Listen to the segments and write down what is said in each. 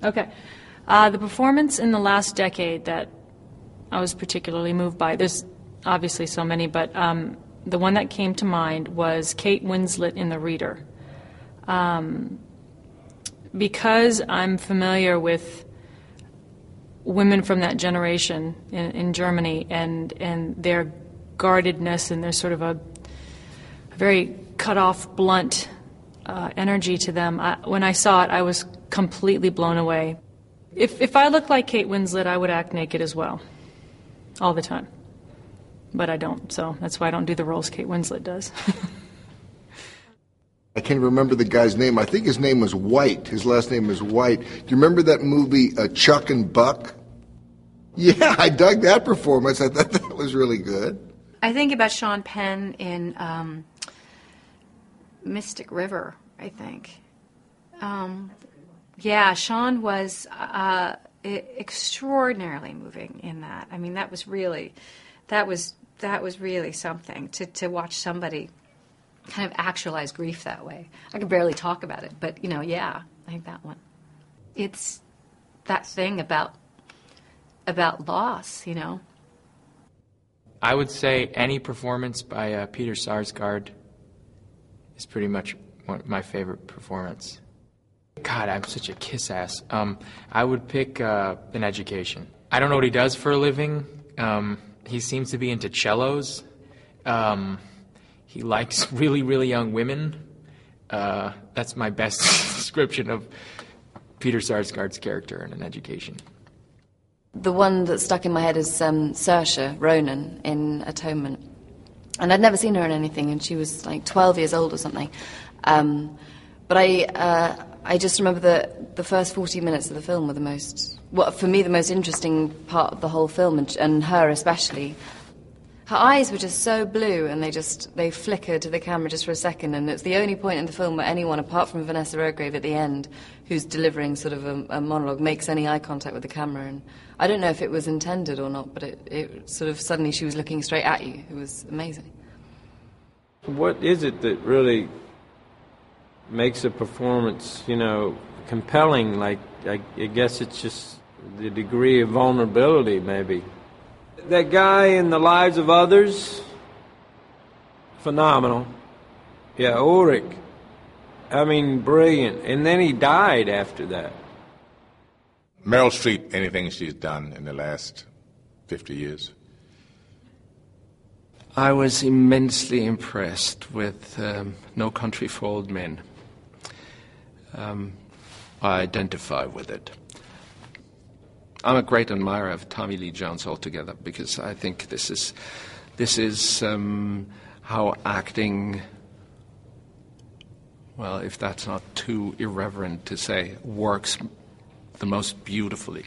Okay. The performance in the last decade that I was particularly moved by, there's obviously so many, but the one that came to mind was Kate Winslet in The Reader. Because I'm familiar with women from that generation in Germany and their guardedness and their sort of a very cut-off, blunt energy to them, when I saw it, I was completely blown away. If I looked like Kate Winslet, I would act naked as well, all the time. But I don't, so that's why I don't do the roles Kate Winslet does. I can't remember the guy's name. I think his name was White. His last name is White. Do you remember that movie, Chuck and Buck? Yeah, I dug that performance. I thought that was really good. I think about Sean Penn in Mystic River, I think. Yeah, Sean was extraordinarily moving in that. I mean, that was really something to watch somebody kind of actualize grief that way. I could barely talk about it, but yeah, I think that one. It's that thing about loss, I would say any performance by Peter Sarsgaard is pretty much my favorite performance. God, I'm such a kiss-ass. I would pick An Education. I don't know what he does for a living. He seems to be into cellos. He likes really, really young women. That's my best description of Peter Sarsgaard's character in An Education. The one that stuck in my head is Saoirse Ronan in Atonement. And I'd never seen her in anything, and she was like 12 years old or something. But I just remember that the first 40 minutes of the film were for me, the most interesting part of the whole film, and her especially. Her eyes were just so blue, and they flickered to the camera just for a second, and it's the only point in the film where anyone, apart from Vanessa Redgrave at the end, who's delivering sort of a monologue, makes any eye contact with the camera. And I don't know if it was intended or not, but it sort of suddenly she was looking straight at you. It was amazing. What is it that really makes a performance, compelling? Like, I guess it's just the degree of vulnerability, maybe. That guy in The Lives of Others, phenomenal. Yeah, Ulrich. I mean, brilliant. And then he died after that. Meryl Streep, anything she's done in the last 50 years. I was immensely impressed with No Country for Old Men. I identify with it. I'm a great admirer of Tommy Lee Jones altogether, because I think this is how acting, well, if that's not too irreverent to say, works the most beautifully.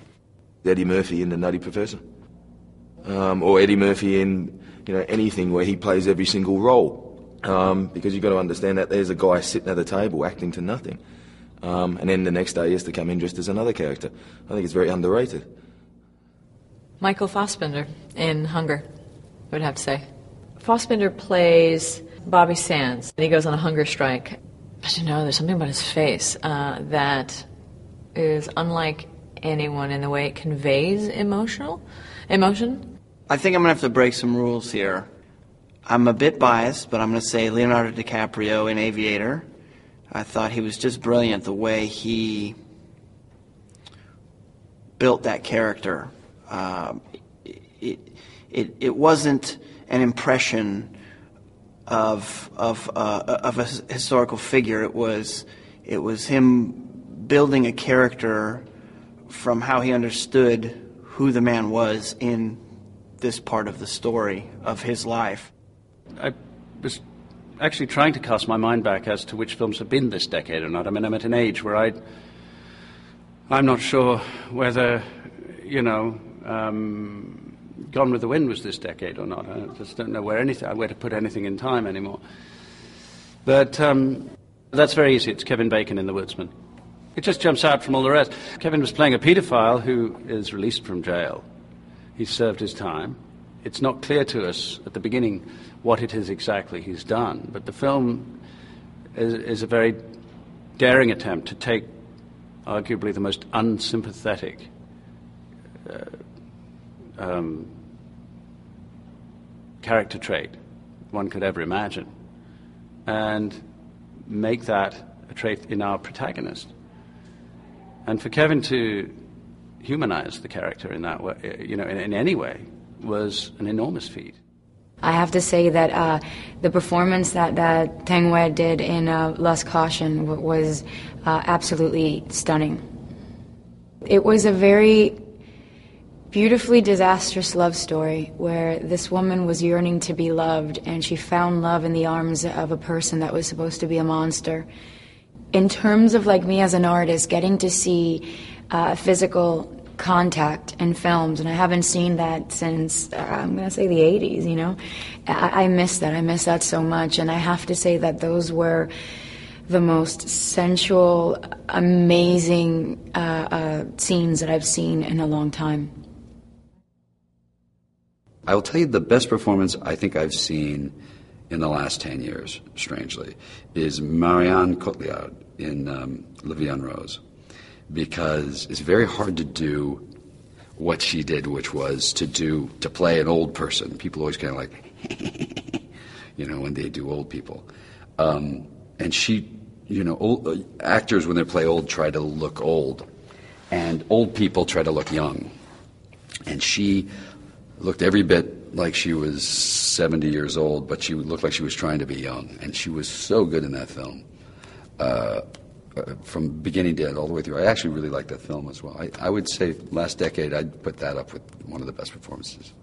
Eddie Murphy in The Nutty Professor, or Eddie Murphy in anything where he plays every single role, because you've got to understand that there's a guy sitting at a table acting to nothing. And then the next day he has to come in dressed as another character. I think it's very underrated. Michael Fassbender in Hunger, I would have to say. Fassbender plays Bobby Sands, and he goes on a hunger strike. I don't know, there's something about his face that is unlike anyone in the way it conveys emotion. I think I'm going to have to break some rules here. I'm a bit biased, but I'm going to say Leonardo DiCaprio in Aviator. I thought he was just brilliant the way he built that character. It wasn't an impression of a historical figure. It was him building a character from how he understood who the man was in this part of the story of his life. I was actually trying to cast my mind back as to which films have been this decade or not. I mean, I'm at an age where I'm not sure whether, Gone with the Wind was this decade or not. I just don't know where to put anything in time anymore. But that's very easy. It's Kevin Bacon in The Woodsman. It just jumps out from all the rest. Kevin was playing a paedophile who is released from jail. He's served his time. It's not clear to us at the beginning what it is exactly he's done, but the film is a very daring attempt to take arguably the most unsympathetic character trait one could ever imagine, and make that a trait in our protagonist. And for Kevin to humanize the character in that way, in any way, was an enormous feat. I have to say that the performance that Tang Wei did in Lust Caution was absolutely stunning. It was a very beautifully disastrous love story where this woman was yearning to be loved, and she found love in the arms of a person that was supposed to be a monster. In terms of me as an artist, getting to see physical contact in films, and I haven't seen that since I'm going to say the 80s, I miss that. I miss that so much, and I have to say that those were the most sensual, amazing scenes that I've seen in a long time. I will tell you the best performance I think I've seen in the last 10 years, strangely, is Marianne Cotillard in La Vie en Rose, because it's very hard to do what she did, which was to play an old person. People always kind of when they do old people. And she, old, actors when they play old try to look old, and old people try to look young. And she looked every bit like she was 70 years old, but she looked like she was trying to be young. And she was so good in that film, from beginning to end, all the way through. I actually really liked that film as well. I would say last decade I'd put that up with one of the best performances.